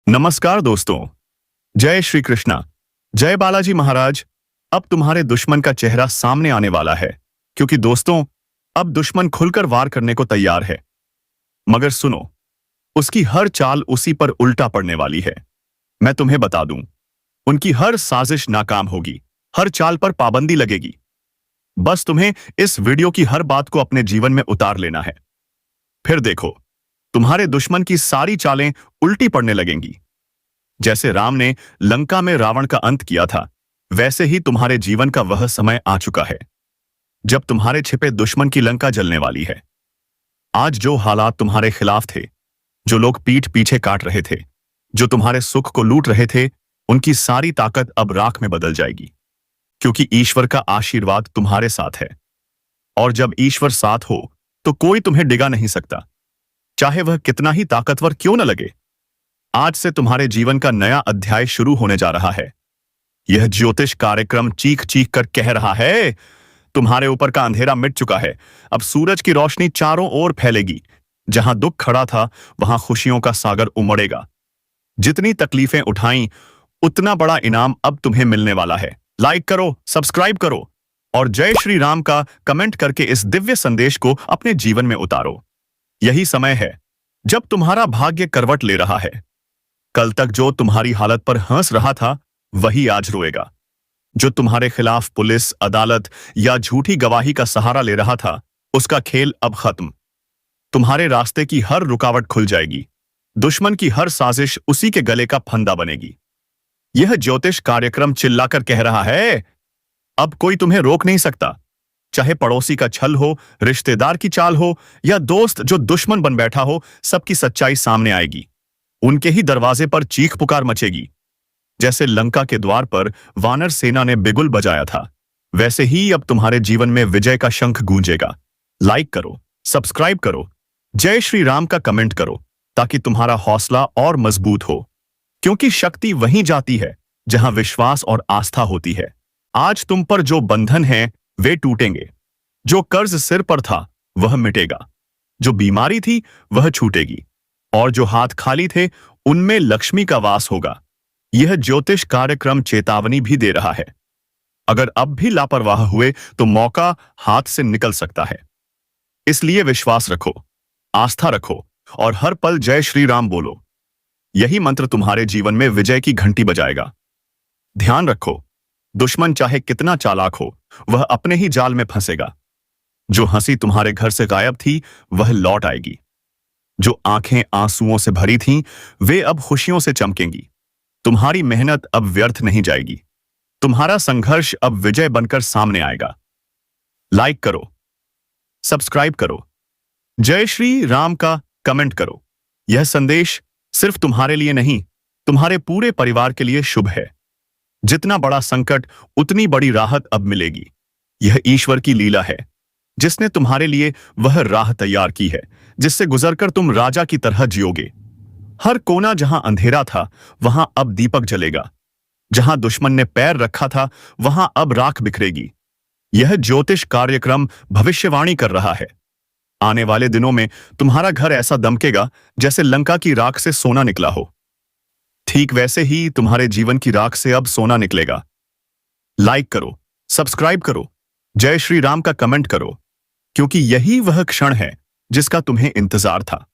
नमस्कार दोस्तों। जय श्री कृष्णा। जय बालाजी महाराज। अब तुम्हारे दुश्मन का चेहरा सामने आने वाला है, क्योंकि दोस्तों अब दुश्मन खुलकर वार करने को तैयार है। मगर सुनो, उसकी हर चाल उसी पर उल्टा पड़ने वाली है। मैं तुम्हें बता दूं, उनकी हर साजिश नाकाम होगी, हर चाल पर पाबंदी लगेगी। बस तुम्हें इस वीडियो की हर बात को अपने जीवन में उतार लेना है। फिर देखो, तुम्हारे दुश्मन की सारी चालें उल्टी पड़ने लगेंगी। जैसे राम ने लंका में रावण का अंत किया था, वैसे ही तुम्हारे जीवन का वह समय आ चुका है जब तुम्हारे छिपे दुश्मन की लंका जलने वाली है। आज जो हालात तुम्हारे खिलाफ थे, जो लोग पीठ पीछे काट रहे थे, जो तुम्हारे सुख को लूट रहे थे, उनकी सारी ताकत अब राख में बदल जाएगी, क्योंकि ईश्वर का आशीर्वाद तुम्हारे साथ है। और जब ईश्वर साथ हो तो कोई तुम्हें डिगा नहीं सकता, चाहे वह कितना ही ताकतवर क्यों न लगे। आज से तुम्हारे जीवन का नया अध्याय शुरू होने जा रहा है। यह ज्योतिष कार्यक्रम चीख चीख कर कह रहा है, तुम्हारे ऊपर का अंधेरा मिट चुका है। अब सूरज की रोशनी चारों ओर फैलेगी। जहां दुख खड़ा था, वहां खुशियों का सागर उमड़ेगा। जितनी तकलीफें उठाई, उतना बड़ा इनाम अब तुम्हें मिलने वाला है। लाइक करो, सब्सक्राइब करो और जय श्री राम का कमेंट करके इस दिव्य संदेश को अपने जीवन में उतारो। यही समय है जब तुम्हारा भाग्य करवट ले रहा है। कल तक जो तुम्हारी हालत पर हंस रहा था, वही आज रोएगा। जो तुम्हारे खिलाफ पुलिस, अदालत या झूठी गवाही का सहारा ले रहा था, उसका खेल अब खत्म। तुम्हारे रास्ते की हर रुकावट खुल जाएगी। दुश्मन की हर साजिश उसी के गले का फंदा बनेगी। यह ज्योतिष कार्यक्रम चिल्लाकर कह रहा है, अब कोई तुम्हें रोक नहीं सकता। चाहे पड़ोसी का छल हो, रिश्तेदार की चाल हो या दोस्त जो दुश्मन बन बैठा हो, सबकी सच्चाई सामने आएगी। उनके ही दरवाजे पर चीख पुकार मचेगी। जैसे लंका के द्वार पर वानर सेना ने बिगुल बजाया था, वैसे ही अब तुम्हारे जीवन में विजय का शंख गूंजेगा। लाइक करो, सब्सक्राइब करो, जय श्री राम का कमेंट करो, ताकि तुम्हारा हौसला और मजबूत हो। क्योंकि शक्ति वहीं जाती है जहां विश्वास और आस्था होती है। आज तुम पर जो बंधन है, वे टूटेंगे। जो कर्ज सिर पर था, वह मिटेगा। जो बीमारी थी, वह छूटेगी। और जो हाथ खाली थे, उनमें लक्ष्मी का वास होगा। यह ज्योतिष कार्यक्रम चेतावनी भी दे रहा है। अगर अब भी लापरवाह हुए तो मौका हाथ से निकल सकता है। इसलिए विश्वास रखो, आस्था रखो और हर पल जय श्री राम बोलो। यही मंत्र तुम्हारे जीवन में विजय की घंटी बजाएगा। ध्यान रखो, दुश्मन चाहे कितना चालाक हो, वह अपने ही जाल में फंसेगा। जो हंसी तुम्हारे घर से गायब थी, वह लौट आएगी। जो आंखें आंसुओं से भरी थीं, वे अब खुशियों से चमकेंगी। तुम्हारी मेहनत अब व्यर्थ नहीं जाएगी। तुम्हारा संघर्ष अब विजय बनकर सामने आएगा। लाइक करो, सब्सक्राइब करो, जय श्री राम का कमेंट करो। यह संदेश सिर्फ तुम्हारे लिए नहीं, तुम्हारे पूरे परिवार के लिए शुभ है। जितना बड़ा संकट, उतनी बड़ी राहत अब मिलेगी। यह ईश्वर की लीला है, जिसने तुम्हारे लिए वह राह तैयार की है, जिससे गुजरकर तुम राजा की तरह जियोगे। हर कोना जहां अंधेरा था, वहां अब दीपक जलेगा। जहां दुश्मन ने पैर रखा था, वहां अब राख बिखरेगी। यह ज्योतिष कार्यक्रम भविष्यवाणी कर रहा है। आने वाले दिनों में तुम्हारा घर ऐसा दमकेगा जैसे लंका की राख से सोना निकला हो। ठीक वैसे ही तुम्हारे जीवन की राख से अब सोना निकलेगा। लाइक करो, सब्सक्राइब करो, जय श्री राम का कमेंट करो, क्योंकि यही वह क्षण है जिसका तुम्हें इंतजार था।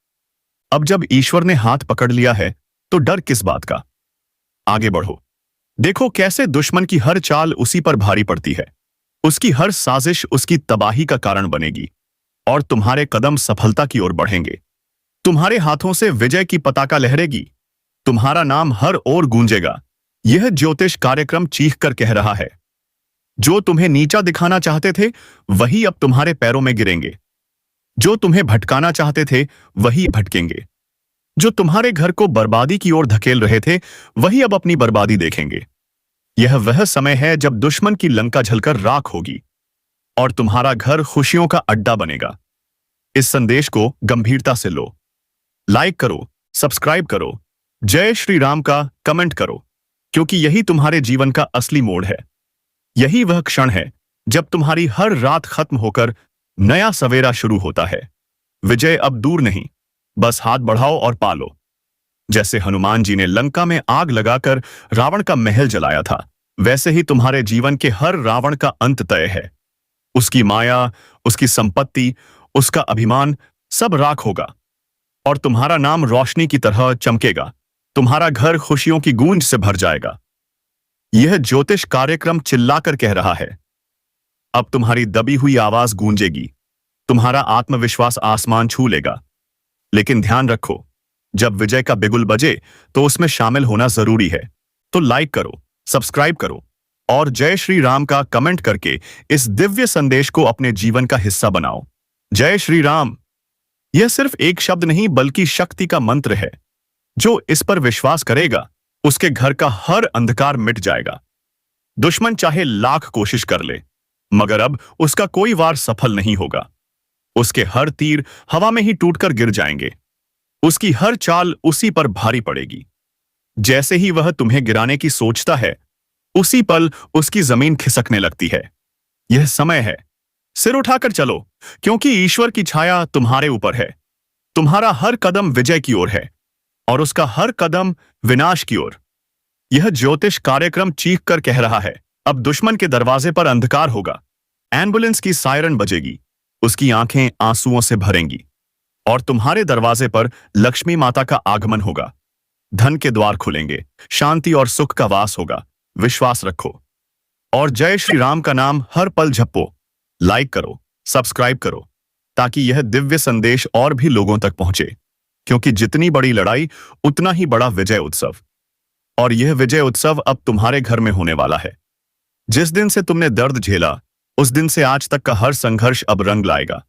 अब जब ईश्वर ने हाथ पकड़ लिया है, तो डर किस बात का। आगे बढ़ो। देखो कैसे दुश्मन की हर चाल उसी पर भारी पड़ती है। उसकी हर साजिश उसकी तबाही का कारण बनेगी और तुम्हारे कदम सफलता की ओर बढ़ेंगे। तुम्हारे हाथों से विजय की पताका लहरेगी। तुम्हारा नाम हर ओर गूंजेगा। यह ज्योतिष कार्यक्रम चीख कर कह रहा है, जो तुम्हें नीचा दिखाना चाहते थे, वही अब तुम्हारे पैरों में गिरेंगे। जो तुम्हें भटकाना चाहते थे, वही भटकेंगे। जो तुम्हारे घर को बर्बादी की ओर धकेल रहे थे, वही अब अपनी बर्बादी देखेंगे। यह वह समय है जब दुश्मन की लंका जलकर राख होगी और तुम्हारा घर खुशियों का अड्डा बनेगा। इस संदेश को गंभीरता से लो। लाइक करो, सब्सक्राइब करो, जय श्री राम का कमेंट करो, क्योंकि यही तुम्हारे जीवन का असली मोड़ है। यही वह क्षण है जब तुम्हारी हर रात खत्म होकर नया सवेरा शुरू होता है। विजय अब दूर नहीं, बस हाथ बढ़ाओ और पालो। जैसे हनुमान जी ने लंका में आग लगाकर रावण का महल जलाया था, वैसे ही तुम्हारे जीवन के हर रावण का अंत तय है। उसकी माया, उसकी संपत्ति, उसका अभिमान सब राख होगा और तुम्हारा नाम रोशनी की तरह चमकेगा। तुम्हारा घर खुशियों की गूंज से भर जाएगा। यह ज्योतिष कार्यक्रम चिल्लाकर कह रहा है। अब तुम्हारी दबी हुई आवाज गूंजेगी। तुम्हारा आत्मविश्वास आसमान छू लेगा। लेकिन ध्यान रखो, जब विजय का बिगुल बजे तो उसमें शामिल होना जरूरी है। तो लाइक करो, सब्सक्राइब करो और जय श्री राम का कमेंट करके इस दिव्य संदेश को अपने जीवन का हिस्सा बनाओ। जय श्री राम। यह सिर्फ एक शब्द नहीं बल्कि शक्ति का मंत्र है। जो इस पर विश्वास करेगा उसके घर का हर अंधकार मिट जाएगा। दुश्मन चाहे लाख कोशिश कर ले, मगर अब उसका कोई वार सफल नहीं होगा। उसके हर तीर हवा में ही टूटकर गिर जाएंगे। उसकी हर चाल उसी पर भारी पड़ेगी। जैसे ही वह तुम्हें गिराने की सोचता है, उसी पल उसकी जमीन खिसकने लगती है। यह समय है। सिर उठाकर चलो, क्योंकि ईश्वर की छाया तुम्हारे ऊपर है। तुम्हारा हर कदम विजय की ओर है और उसका हर कदम विनाश की ओर। यह ज्योतिष कार्यक्रम चीख कर कह रहा है, अब दुश्मन के दरवाजे पर अंधकार होगा। एम्बुलेंस की सायरन बजेगी, उसकी आंखें आंसुओं से भरेंगी और तुम्हारे दरवाजे पर लक्ष्मी माता का आगमन होगा। धन के द्वार खुलेंगे, शांति और सुख का वास होगा। विश्वास रखो और जय श्री राम का नाम हर पल जपो। लाइक करो, सब्सक्राइब करो, ताकि यह दिव्य संदेश और भी लोगों तक पहुंचे, क्योंकि जितनी बड़ी लड़ाई उतना ही बड़ा विजय उत्सव। और यह विजय उत्सव अब तुम्हारे घर में होने वाला है। जिस दिन से तुमने दर्द झेला, उस दिन से आज तक का हर संघर्ष अब रंग लाएगा।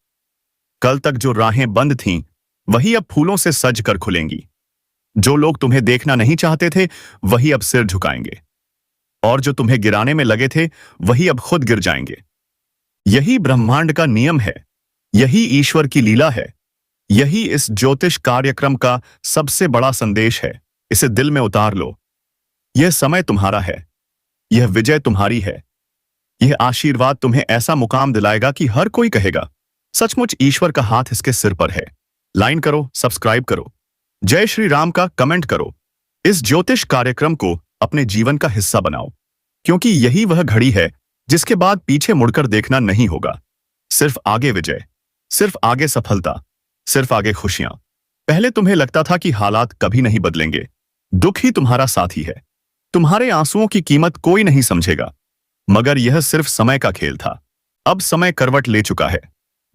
कल तक जो राहें बंद थीं, वही अब फूलों से सज कर खुलेंगी। जो लोग तुम्हें देखना नहीं चाहते थे, वही अब सिर झुकाएंगे और जो तुम्हें गिराने में लगे थे, वही अब खुद गिर जाएंगे। यही ब्रह्मांड का नियम है, यही ईश्वर की लीला है, यही इस ज्योतिष कार्यक्रम का सबसे बड़ा संदेश है। इसे दिल में उतार लो। यह समय तुम्हारा है, यह विजय तुम्हारी है। यह आशीर्वाद तुम्हें ऐसा मुकाम दिलाएगा कि हर कोई कहेगा, सचमुच ईश्वर का हाथ इसके सिर पर है। लाइन करो, सब्सक्राइब करो, जय श्री राम का कमेंट करो। इस ज्योतिष कार्यक्रम को अपने जीवन का हिस्सा बनाओ, क्योंकि यही वह घड़ी है जिसके बाद पीछे मुड़कर देखना नहीं होगा। सिर्फ आगे विजय, सिर्फ आगे सफलता, सिर्फ आगे खुशियां। पहले तुम्हें लगता था कि हालात कभी नहीं बदलेंगे। दुख ही तुम्हारा साथी है। तुम्हारे आंसुओं की कीमत कोई नहीं समझेगा, मगर यह सिर्फ समय का खेल था। अब समय करवट ले चुका है।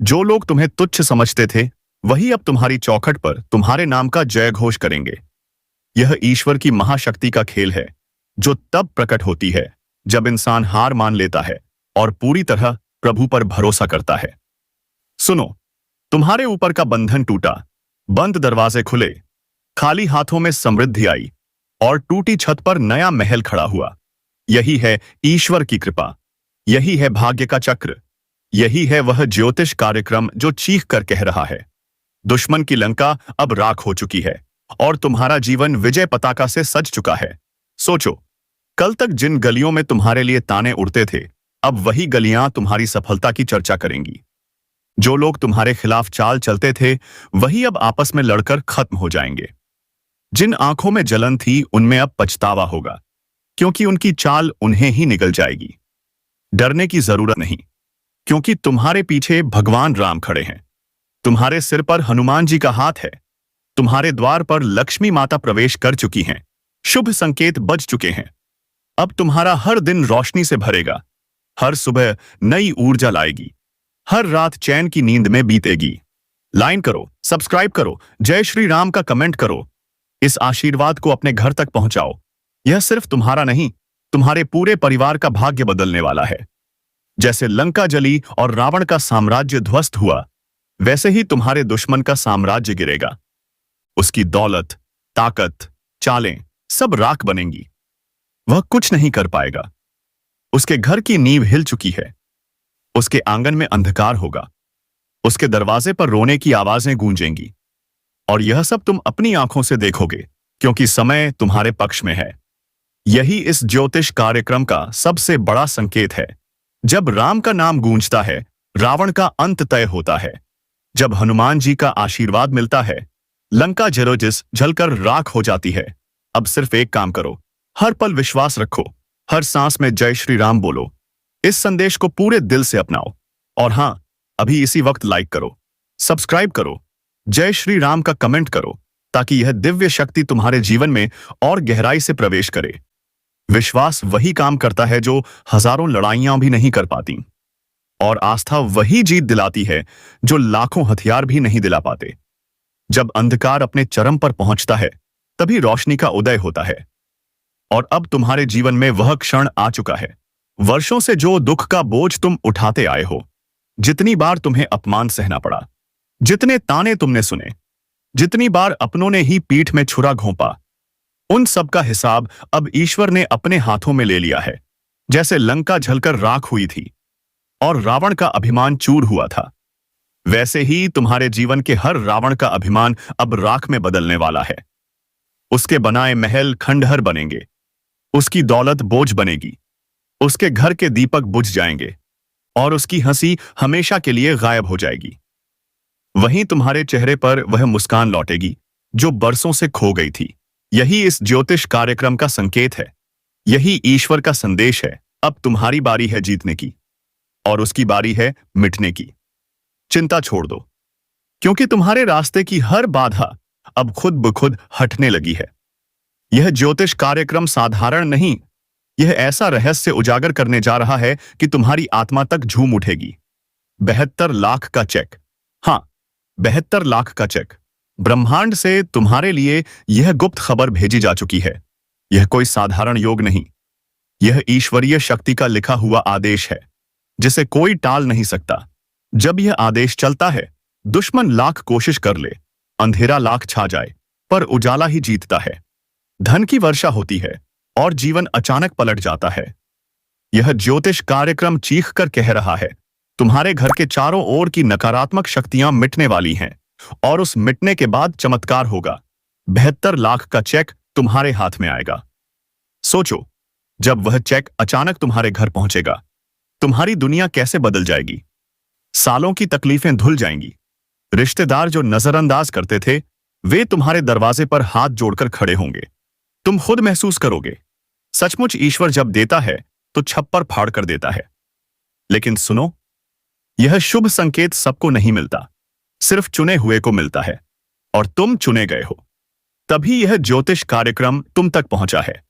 जो लोग तुम्हें तुच्छ समझते थे, वही अब तुम्हारी चौखट पर तुम्हारे नाम का जय घोष करेंगे। यह ईश्वर की महाशक्ति का खेल है, जो तब प्रकट होती है जब इंसान हार मान लेता है और पूरी तरह प्रभु पर भरोसा करता है। सुनो, तुम्हारे ऊपर का बंधन टूटा, बंद दरवाजे खुले, खाली हाथों में समृद्धि आई और टूटी छत पर नया महल खड़ा हुआ। यही है ईश्वर की कृपा, यही है भाग्य का चक्र, यही है वह ज्योतिष कार्यक्रम जो चीख कर कह रहा है, दुश्मन की लंका अब राख हो चुकी है और तुम्हारा जीवन विजय पताका से सज चुका है। सोचो, कल तक जिन गलियों में तुम्हारे लिए ताने उड़ते थे, अब वही गलियां तुम्हारी सफलता की चर्चा करेंगी। जो लोग तुम्हारे खिलाफ चाल चलते थे, वही अब आपस में लड़कर खत्म हो जाएंगे। जिन आंखों में जलन थी, उनमें अब पछतावा होगा, क्योंकि उनकी चाल उन्हें ही निगल जाएगी। डरने की जरूरत नहीं, क्योंकि तुम्हारे पीछे भगवान राम खड़े हैं। तुम्हारे सिर पर हनुमान जी का हाथ है। तुम्हारे द्वार पर लक्ष्मी माता प्रवेश कर चुकी हैं। शुभ संकेत बज चुके हैं। अब तुम्हारा हर दिन रोशनी से भरेगा, हर सुबह नई ऊर्जा लाएगी, हर रात चैन की नींद में बीतेगी। लाइन करो, सब्सक्राइब करो, जय श्री राम का कमेंट करो। इस आशीर्वाद को अपने घर तक पहुंचाओ। यह सिर्फ तुम्हारा नहीं, तुम्हारे पूरे परिवार का भाग्य बदलने वाला है। जैसे लंका जली और रावण का साम्राज्य ध्वस्त हुआ, वैसे ही तुम्हारे दुश्मन का साम्राज्य गिरेगा। उसकी दौलत, ताकत, चालें सब राख बनेंगी। वह कुछ नहीं कर पाएगा। उसके घर की नींव हिल चुकी है। उसके आंगन में अंधकार होगा। उसके दरवाजे पर रोने की आवाजें गूंजेंगी। और यह सब तुम अपनी आंखों से देखोगे, क्योंकि समय तुम्हारे पक्ष में है। यही इस ज्योतिष कार्यक्रम का सबसे बड़ा संकेत है। जब राम का नाम गूंजता है, रावण का अंत तय होता है। जब हनुमान जी का आशीर्वाद मिलता है, लंका जलोजिस जलकर राख हो जाती है। अब सिर्फ एक काम करो, हर पल विश्वास रखो, हर सांस में जय श्री राम बोलो। इस संदेश को पूरे दिल से अपनाओ। और हां, अभी इसी वक्त लाइक करो, सब्सक्राइब करो, जय श्री राम का कमेंट करो, ताकि यह दिव्य शक्ति तुम्हारे जीवन में और गहराई से प्रवेश करे। विश्वास वही काम करता है जो हजारों लड़ाइयां भी नहीं कर पाती, और आस्था वही जीत दिलाती है जो लाखों हथियार भी नहीं दिला पाते। जब अंधकार अपने चरम पर पहुंचता है, तभी रोशनी का उदय होता है। और अब तुम्हारे जीवन में वह क्षण आ चुका है। वर्षों से जो दुख का बोझ तुम उठाते आए हो, जितनी बार तुम्हें अपमान सहना पड़ा, जितने ताने तुमने सुने, जितनी बार अपनों ने ही पीठ में छुरा घोंपा, उन सब का हिसाब अब ईश्वर ने अपने हाथों में ले लिया है। जैसे लंका जलकर राख हुई थी और रावण का अभिमान चूर हुआ था, वैसे ही तुम्हारे जीवन के हर रावण का अभिमान अब राख में बदलने वाला है। उसके बनाए महल खंडहर बनेंगे, उसकी दौलत बोझ बनेगी, उसके घर के दीपक बुझ जाएंगे और उसकी हंसी हमेशा के लिए गायब हो जाएगी। वहीं तुम्हारे चेहरे पर वह मुस्कान लौटेगी जो बरसों से खो गई थी। यही इस ज्योतिष कार्यक्रम का संकेत है, यही ईश्वर का संदेश है। अब तुम्हारी बारी है जीतने की, और उसकी बारी है मिटने की। चिंता छोड़ दो, क्योंकि तुम्हारे रास्ते की हर बाधा अब खुद ब खुद हटने लगी है। यह ज्योतिष कार्यक्रम साधारण नहीं, यह ऐसा रहस्य उजागर करने जा रहा है कि तुम्हारी आत्मा तक झूम उठेगी। 72 लाख का चेक, हाँ, 72 लाख का चेक। ब्रह्मांड से तुम्हारे लिए यह गुप्त खबर भेजी जा चुकी है। यह कोई साधारण योग नहीं, यह ईश्वरीय शक्ति का लिखा हुआ आदेश है, जिसे कोई टाल नहीं सकता। जब यह आदेश चलता है, दुश्मन लाख कोशिश कर ले, अंधेरा लाख छा जाए, पर उजाला ही जीतता है। धन की वर्षा होती है और जीवन अचानक पलट जाता है। यह ज्योतिष कार्यक्रम चीख कर कह रहा है, तुम्हारे घर के चारों ओर की नकारात्मक शक्तियां मिटने वाली हैं, और उस मिटने के बाद चमत्कार होगा। 72 लाख का चेक तुम्हारे हाथ में आएगा। सोचो, जब वह चेक अचानक तुम्हारे घर पहुंचेगा, तुम्हारी दुनिया कैसे बदल जाएगी। सालों की तकलीफें धुल जाएंगी। रिश्तेदार जो नजरअंदाज करते थे, वे तुम्हारे दरवाजे पर हाथ जोड़कर खड़े होंगे। तुम खुद महसूस करोगे, सचमुच ईश्वर जब देता है तो छप्पर फाड़ कर देता है। लेकिन सुनो, यह शुभ संकेत सबको नहीं मिलता, सिर्फ चुने हुए को मिलता है, और तुम चुने गए हो। तभी यह ज्योतिष कार्यक्रम तुम तक पहुंचा है।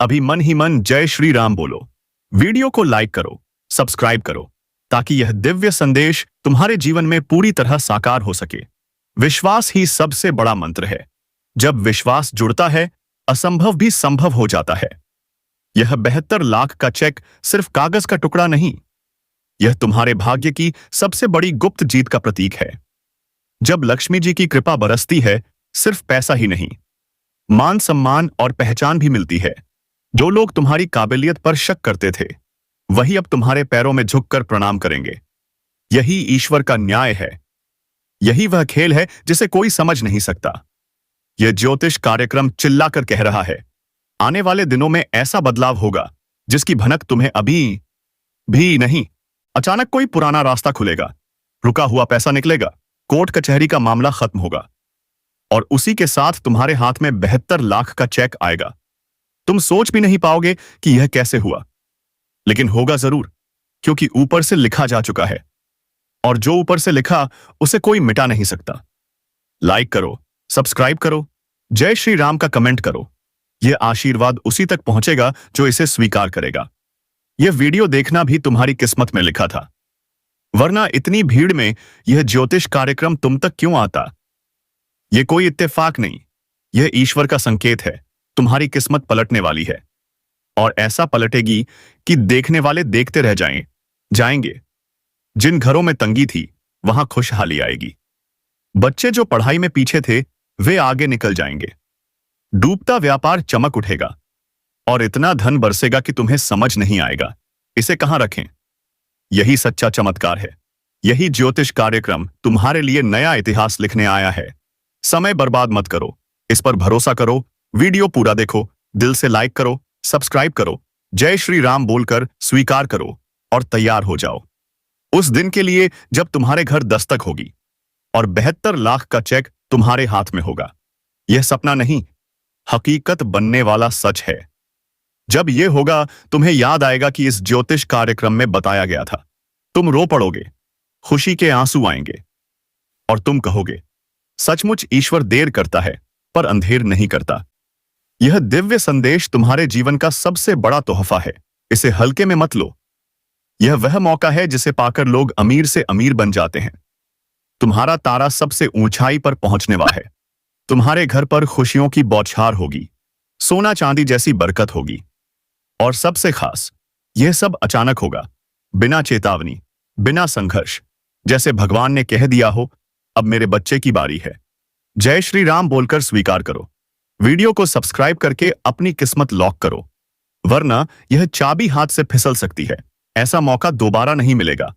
अभी मन ही मन जय श्री राम बोलो, वीडियो को लाइक करो, सब्सक्राइब करो, ताकि यह दिव्य संदेश तुम्हारे जीवन में पूरी तरह साकार हो सके। विश्वास ही सबसे बड़ा मंत्र है। जब विश्वास जुड़ता है, असंभव भी संभव हो जाता है। यह 72 लाख का चेक सिर्फ कागज का टुकड़ा नहीं, यह तुम्हारे भाग्य की सबसे बड़ी गुप्त जीत का प्रतीक है। जब लक्ष्मी जी की कृपा बरसती है, सिर्फ पैसा ही नहीं, मान सम्मान और पहचान भी मिलती है। जो लोग तुम्हारी काबिलियत पर शक करते थे, वही अब तुम्हारे पैरों में झुककर प्रणाम करेंगे। यही ईश्वर का न्याय है। यही वह खेल है जिसे कोई समझ नहीं सकता। यह ज्योतिष कार्यक्रम चिल्लाकर कह रहा है, आने वाले दिनों में ऐसा बदलाव होगा जिसकी भनक तुम्हें अभी भी नहीं। अचानक कोई पुराना रास्ता खुलेगा, रुका हुआ पैसा निकलेगा, कोर्ट कचहरी का मामला खत्म होगा, और उसी के साथ तुम्हारे हाथ में 72 लाख का चेक आएगा। तुम सोच भी नहीं पाओगे कि यह कैसे हुआ, लेकिन होगा जरूर, क्योंकि ऊपर से लिखा जा चुका है, और जो ऊपर से लिखा उसे कोई मिटा नहीं सकता। लाइक करो, सब्सक्राइब करो, जय श्री राम का कमेंट करो। यह आशीर्वाद उसी तक पहुंचेगा जो इसे स्वीकार करेगा। यह वीडियो देखना भी तुम्हारी किस्मत में लिखा था, वरना इतनी भीड़ में यह ज्योतिष कार्यक्रम तुम तक क्यों आता। यह कोई इत्तेफाक नहीं, यह ईश्वर का संकेत है। तुम्हारी किस्मत पलटने वाली है, और ऐसा पलटेगी कि देखने वाले देखते रह जाएंगे। जिन घरों में तंगी थी, वहां खुशहाली आएगी। बच्चे जो पढ़ाई में पीछे थे, वे आगे निकल जाएंगे। डूबता व्यापार चमक उठेगा, और इतना धन बरसेगा कि तुम्हें समझ नहीं आएगा इसे कहां रखें। यही सच्चा चमत्कार है। यही ज्योतिष कार्यक्रम तुम्हारे लिए नया इतिहास लिखने आया है। समय बर्बाद मत करो, इस पर भरोसा करो। वीडियो पूरा देखो, दिल से लाइक करो, सब्सक्राइब करो, जय श्री राम बोलकर स्वीकार करो, और तैयार हो जाओ उस दिन के लिए जब तुम्हारे घर दस्तक होगी और 72 लाख का चेक तुम्हारे हाथ में होगा। यह सपना नहीं, हकीकत बनने वाला सच है। जब यह होगा, तुम्हें याद आएगा कि इस ज्योतिष कार्यक्रम में बताया गया था। तुम रो पड़ोगे, खुशी के आंसू आएंगे, और तुम कहोगे, सचमुच ईश्वर देर करता है पर अंधेर नहीं करता। यह दिव्य संदेश तुम्हारे जीवन का सबसे बड़ा तोहफा है। इसे हल्के में मत लो। यह वह मौका है जिसे पाकर लोग अमीर से अमीर बन जाते हैं। तुम्हारा तारा सबसे ऊंचाई पर पहुंचने वाला है। तुम्हारे घर पर खुशियों की बौछार होगी, सोना चांदी जैसी बरकत होगी। और सबसे खास, यह सब अचानक होगा, बिना चेतावनी, बिना संघर्ष। जैसे भगवान ने कह दिया हो, अब मेरे बच्चे की बारी है। जय श्री राम बोलकर स्वीकार करो। वीडियो को सब्सक्राइब करके अपनी किस्मत लॉक करो, वरना यह चाबी हाथ से फिसल सकती है। ऐसा मौका दोबारा नहीं मिलेगा।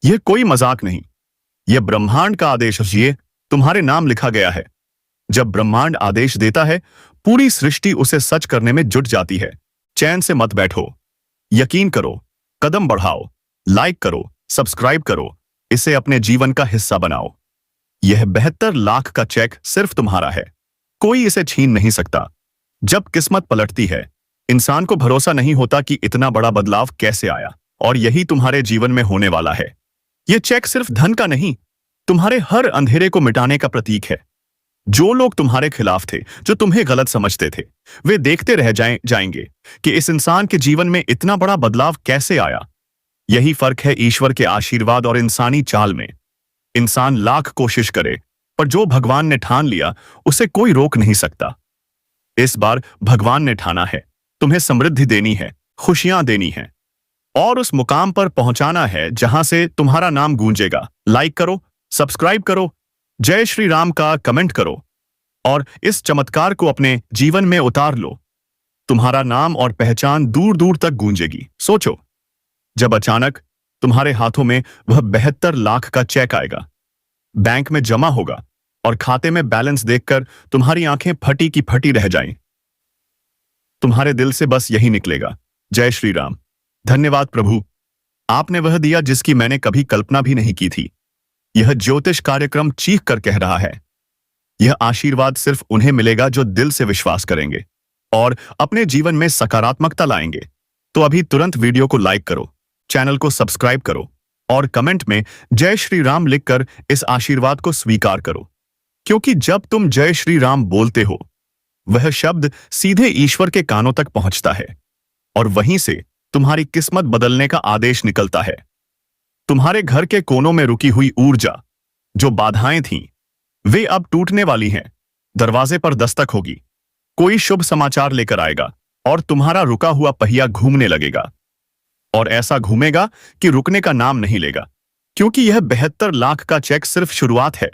यह कोई मजाक नहीं, यह ब्रह्मांड का आदेश है। ये तुम्हारे नाम लिखा गया है। जब ब्रह्मांड आदेश देता है, पूरी सृष्टि उसे सच करने में जुट जाती है। चैन से मत बैठो, यकीन करो, कदम बढ़ाओ, लाइक करो, सब्सक्राइब करो, इसे अपने जीवन का हिस्सा बनाओ। यह 72 लाख का चेक सिर्फ तुम्हारा है, कोई इसे छीन नहीं सकता। जब किस्मत पलटती है, इंसान को भरोसा नहीं होता कि इतना बड़ा बदलाव कैसे आया, और यही तुम्हारे जीवन में होने वाला है। यह चेक सिर्फ धन का नहीं, तुम्हारे हर अंधेरे को मिटाने का प्रतीक है। जो लोग तुम्हारे खिलाफ थे, जो तुम्हें गलत समझते थे, वे देखते रह जाएंगे कि इस इंसान के जीवन में इतना बड़ा बदलाव कैसे आया। यही फर्क है ईश्वर के आशीर्वाद और इंसानी चाल में। इंसान लाख कोशिश करे, पर जो भगवान ने ठान लिया, उसे कोई रोक नहीं सकता। इस बार भगवान ने ठाना है, तुम्हें समृद्धि देनी है, खुशियां देनी है, और उस मुकाम पर पहुंचाना है जहां से तुम्हारा नाम गूंजेगा। लाइक करो, सब्सक्राइब करो, जय श्री राम का कमेंट करो, और इस चमत्कार को अपने जीवन में उतार लो। तुम्हारा नाम और पहचान दूर दूर तक गूंजेगी। सोचो, जब अचानक तुम्हारे हाथों में वह 72 लाख का चेक आएगा, बैंक में जमा होगा, और खाते में बैलेंस देखकर तुम्हारी आंखें फटी की फटी रह जाएं। तुम्हारे दिल से बस यही निकलेगा, जय श्री राम, धन्यवाद प्रभु, आपने वह दिया जिसकी मैंने कभी कल्पना भी नहीं की थी। यह ज्योतिष कार्यक्रम चीख कर कह रहा है, यह आशीर्वाद सिर्फ उन्हें मिलेगा जो दिल से विश्वास करेंगे और अपने जीवन में सकारात्मकता लाएंगे। तो अभी तुरंत वीडियो को लाइक करो, चैनल को सब्सक्राइब करो, और कमेंट में जय श्री राम लिखकर इस आशीर्वाद को स्वीकार करो। क्योंकि जब तुम जय श्री राम बोलते हो, वह शब्द सीधे ईश्वर के कानों तक पहुंचता है, और वहीं से तुम्हारी किस्मत बदलने का आदेश निकलता है। तुम्हारे घर के कोनों में रुकी हुई ऊर्जा, जो बाधाएं थीं, वे अब टूटने वाली हैं। दरवाजे पर दस्तक होगी, कोई शुभ समाचार लेकर आएगा, और तुम्हारा रुका हुआ पहिया घूमने लगेगा। और ऐसा घूमेगा कि रुकने का नाम नहीं लेगा। क्योंकि यह 72 लाख का चेक सिर्फ शुरुआत है,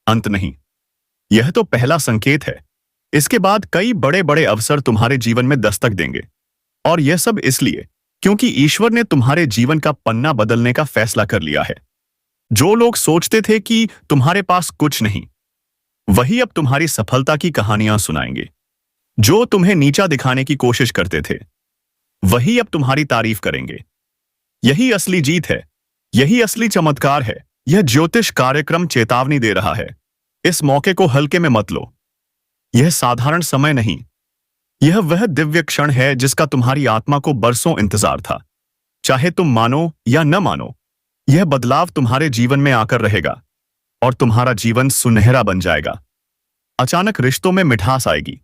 अंत नहीं। यह तो पहला संकेत है। इसके बाद कई बड़े बड़े अवसर तुम्हारे जीवन में दस्तक देंगे। और यह सब इसलिए क्योंकि ईश्वर ने तुम्हारे जीवन का पन्ना बदलने का फैसला कर लिया है। जो लोग सोचते थे कि तुम्हारे पास कुछ नहीं, वही अब तुम्हारी सफलता की कहानियां सुनाएंगे। जो तुम्हें नीचा दिखाने की कोशिश करते थे, वही अब तुम्हारी तारीफ करेंगे। यही असली जीत है, यही असली चमत्कार है। यह ज्योतिष कार्यक्रम चेतावनी दे रहा है, इस मौके को हल्के में मत लो। यह साधारण समय नहीं, यह वह दिव्य क्षण है जिसका तुम्हारी आत्मा को बरसों इंतजार था। चाहे तुम मानो या न मानो, यह बदलाव तुम्हारे जीवन में आकर रहेगा, और तुम्हारा जीवन सुनहरा बन जाएगा। अचानक रिश्तों में मिठास आएगी,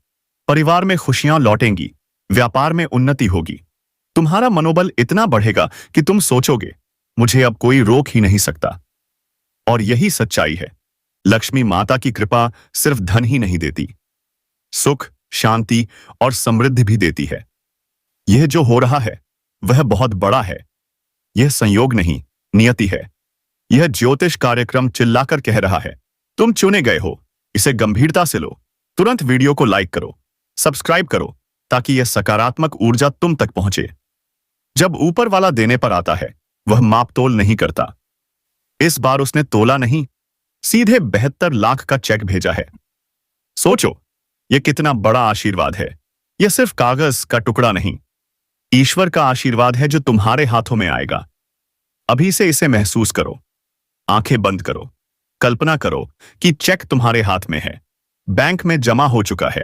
परिवार में खुशियां लौटेंगी, व्यापार में उन्नति होगी। तुम्हारा मनोबल इतना बढ़ेगा कि तुम सोचोगे, मुझे अब कोई रोक ही नहीं सकता। और यही सच्चाई है। लक्ष्मी माता की कृपा सिर्फ धन ही नहीं देती, सुख, शांति और समृद्धि भी देती है। यह जो हो रहा है, वह बहुत बड़ा है। यह संयोग नहीं, नियति है। यह ज्योतिष कार्यक्रम चिल्लाकर कह रहा है, तुम चुने गए हो, इसे गंभीरता से लो। तुरंत वीडियो को लाइक करो, सब्सक्राइब करो, ताकि यह सकारात्मक ऊर्जा तुम तक पहुंचे। जब ऊपर वाला देने पर आता है, वह माप तोल नहीं करता। इस बार उसने तोला नहीं, सीधे 72 लाख का चेक भेजा है। सोचो, यह कितना बड़ा आशीर्वाद है। यह सिर्फ कागज का टुकड़ा नहीं, ईश्वर का आशीर्वाद है जो तुम्हारे हाथों में आएगा। अभी से इसे महसूस करो। आंखें बंद करो, कल्पना करो कि चेक तुम्हारे हाथ में है, बैंक में जमा हो चुका है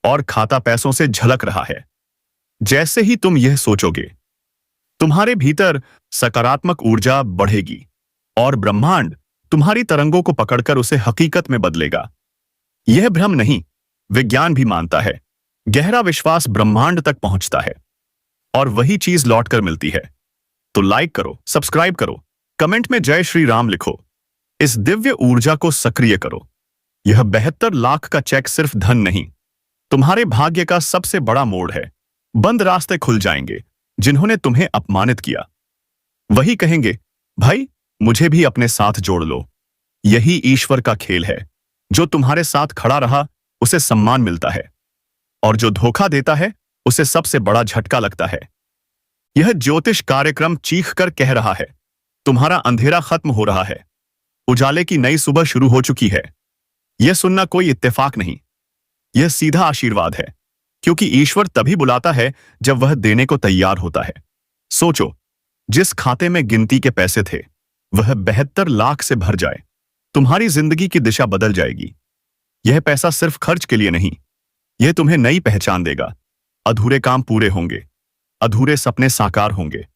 और खाता पैसों से झलक रहा है। जैसे ही तुम यह सोचोगे, तुम्हारे भीतर सकारात्मक ऊर्जा बढ़ेगी और ब्रह्मांड तुम्हारी तरंगों को पकड़कर उसे हकीकत में बदलेगा। यह भ्रम नहीं, विज्ञान भी मानता है। गहरा विश्वास ब्रह्मांड तक पहुंचता है और वही चीज लौटकर मिलती है। तो लाइक करो, सब्सक्राइब करो, कमेंट में जय श्री राम लिखो। इस दिव्य ऊर्जा को सक्रिय करो। यह 72 लाख का चेक सिर्फ धन नहीं, तुम्हारे भाग्य का सबसे बड़ा मोड़ है। बंद रास्ते खुल जाएंगे। जिन्होंने तुम्हें अपमानित किया वही कहेंगे, भाई मुझे भी अपने साथ जोड़ लो। यही ईश्वर का खेल है। जो तुम्हारे साथ खड़ा रहा उसे सम्मान मिलता है और जो धोखा देता है उसे सबसे बड़ा झटका लगता है। यह ज्योतिष कार्यक्रम चीख कर कह रहा है, तुम्हारा अंधेरा खत्म हो रहा है, उजाले की नई सुबह शुरू हो चुकी है। यह सुनना कोई इत्तेफाक नहीं, यह सीधा आशीर्वाद है, क्योंकि ईश्वर तभी बुलाता है जब वह देने को तैयार होता है। सोचो, जिस खाते में गिनती के पैसे थे वह 72 लाख से भर जाए, तुम्हारी जिंदगी की दिशा बदल जाएगी। यह पैसा सिर्फ खर्च के लिए नहीं, यह तुम्हें नई पहचान देगा। अधूरे काम पूरे होंगे, अधूरे सपने साकार होंगे।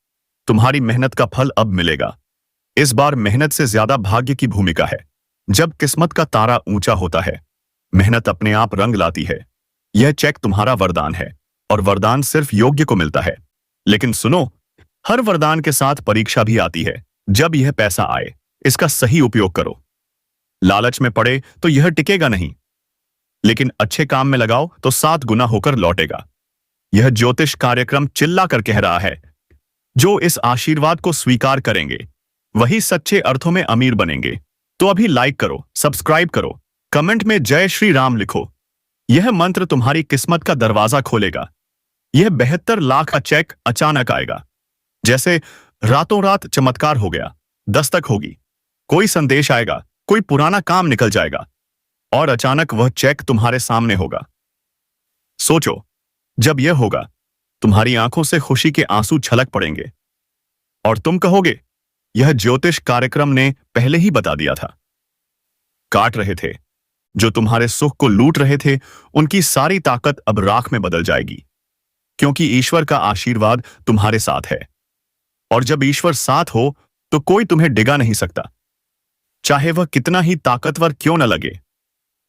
तुम्हारी मेहनत का फल अब मिलेगा। इस बार मेहनत से ज्यादा भाग्य की भूमिका है। जब किस्मत का तारा ऊंचा होता है, मेहनत अपने आप रंग लाती है। यह चेक तुम्हारा वरदान है और वरदान सिर्फ योग्य को मिलता है। लेकिन सुनो, हर वरदान के साथ परीक्षा भी आती है। जब यह पैसा आए, इसका सही उपयोग करो। लालच में पड़े तो यह टिकेगा नहीं, लेकिन अच्छे काम में लगाओ तो 7 गुना होकर लौटेगा। यह ज्योतिष कार्यक्रम चिल्ला कर कह रहा है, जो इस आशीर्वाद को स्वीकार करेंगे वही सच्चे अर्थों में अमीर बनेंगे। तो अभी लाइक करो, सब्सक्राइब करो, कमेंट में जय श्री राम लिखो। यह मंत्र तुम्हारी किस्मत का दरवाजा खोलेगा। यह 72 लाख का चेक अचानक आएगा, जैसे रातों रात चमत्कार हो गया। दस्तक होगी, कोई संदेश आएगा, कोई पुराना काम निकल जाएगा और अचानक वह चेक तुम्हारे सामने होगा। सोचो, जब यह होगा, तुम्हारी आंखों से खुशी के आंसू छलक पड़ेंगे और तुम कहोगे, यह ज्योतिष कार्यक्रम ने पहले ही बता दिया था। काट रहे थे, जो तुम्हारे सुख को लूट रहे थे, उनकी सारी ताकत अब राख में बदल जाएगी, क्योंकि ईश्वर का आशीर्वाद तुम्हारे साथ है। और जब ईश्वर साथ हो तो कोई तुम्हें डिगा नहीं सकता, चाहे वह कितना ही ताकतवर क्यों न लगे।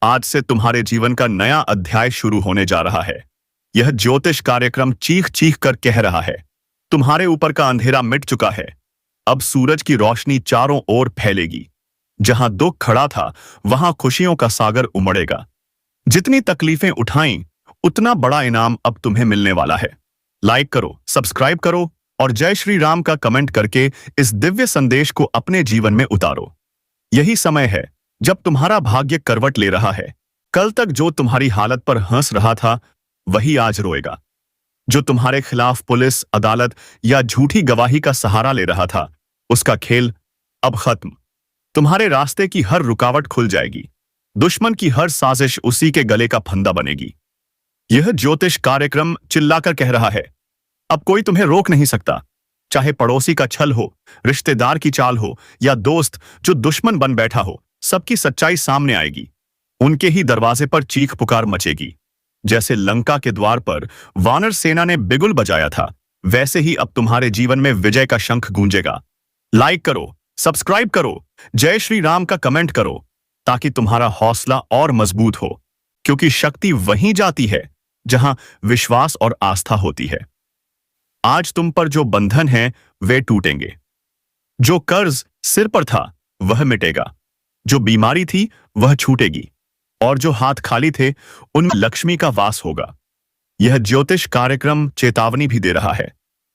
आज से तुम्हारे जीवन का नया अध्याय शुरू होने जा रहा है। यह ज्योतिष कार्यक्रम चीख चीख कर कह रहा है, तुम्हारे ऊपर का अंधेरा मिट चुका है। अब सूरज की रोशनी चारों ओर फैलेगी। जहां दुख खड़ा था वहां खुशियों का सागर उमड़ेगा। जितनी तकलीफें उठाई, उतना बड़ा इनाम अब तुम्हें मिलने वाला है। लाइक करो, सब्सक्राइब करो और जय श्री राम का कमेंट करके इस दिव्य संदेश को अपने जीवन में उतारो। यही समय है जब तुम्हारा भाग्य करवट ले रहा है। कल तक जो तुम्हारी हालत पर हंस रहा था वही आज रोएगा। जो तुम्हारे खिलाफ पुलिस, अदालत या झूठी गवाही का सहारा ले रहा था, उसका खेल अब खत्म। तुम्हारे रास्ते की हर रुकावट खुल जाएगी। दुश्मन की हर साजिश उसी के गले का फंदा बनेगी। यह ज्योतिष कार्यक्रम चिल्लाकर कह रहा है, अब कोई तुम्हें रोक नहीं सकता। चाहे पड़ोसी का छल हो, रिश्तेदार की चाल हो या दोस्त जो दुश्मन बन बैठा हो, सबकी सच्चाई सामने आएगी। उनके ही दरवाजे पर चीख पुकार मचेगी। जैसे लंका के द्वार पर वानर सेना ने बिगुल बजाया था, वैसे ही अब तुम्हारे जीवन में विजय का शंख गूंजेगा। लाइक करो, सब्सक्राइब करो, जय श्री राम का कमेंट करो, ताकि तुम्हारा हौसला और मजबूत हो, क्योंकि शक्ति वहीं जाती है जहां विश्वास और आस्था होती है। आज तुम पर जो बंधन है वे टूटेंगे। जो कर्ज सिर पर था वह मिटेगा। जो बीमारी थी वह छूटेगी और जो हाथ खाली थे उनमें लक्ष्मी का वास होगा। यह ज्योतिष कार्यक्रम चेतावनी भी दे रहा है,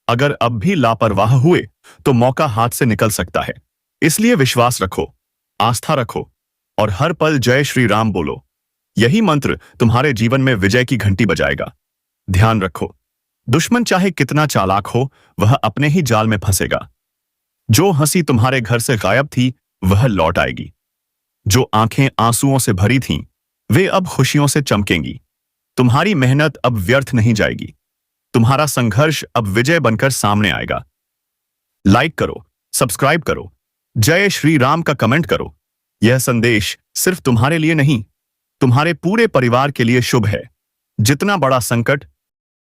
अगर अब भी लापरवाह हुए तो मौका हाथ से निकल सकता है। इसलिए विश्वास रखो, आस्था रखो और हर पल जय श्री राम बोलो। यही मंत्र तुम्हारे जीवन में विजय की घंटी बजाएगा। ध्यान रखो, दुश्मन चाहे कितना चालाक हो, वह अपने ही जाल में फंसेगा। जो हंसी तुम्हारे घर से गायब थी वह लौट आएगी। जो आंखें आंसुओं से भरी थीं, वे अब खुशियों से चमकेंगी। तुम्हारी मेहनत अब व्यर्थ नहीं जाएगी। तुम्हारा संघर्ष अब विजय बनकर सामने आएगा। लाइक करो, सब्सक्राइब करो, जय श्री राम का कमेंट करो। यह संदेश सिर्फ तुम्हारे लिए नहीं, तुम्हारे पूरे परिवार के लिए शुभ है। जितना बड़ा संकट